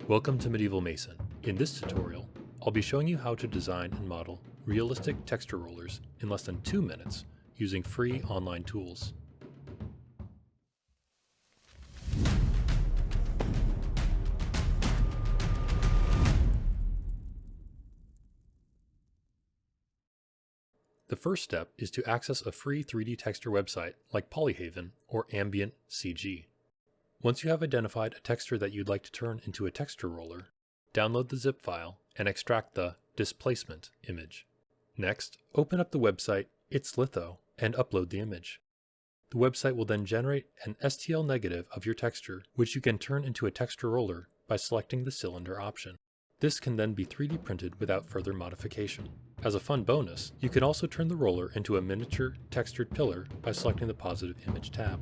Welcome to Medieval Mason. In this tutorial, I'll be showing you how to design and model realistic texture rollers in less than 2 minutes using free online tools. The first step is to access a free 3D texture website like Polyhaven or Ambient CG. Once you have identified a texture that you'd like to turn into a texture roller, download the zip file and extract the displacement image. Next, open up the website ItsLitho and upload the image. The website will then generate an STL negative of your texture, which you can turn into a texture roller by selecting the cylinder option. This can then be 3D printed without further modification. As a fun bonus, you can also turn the roller into a miniature textured pillar by selecting the Positive Image tab.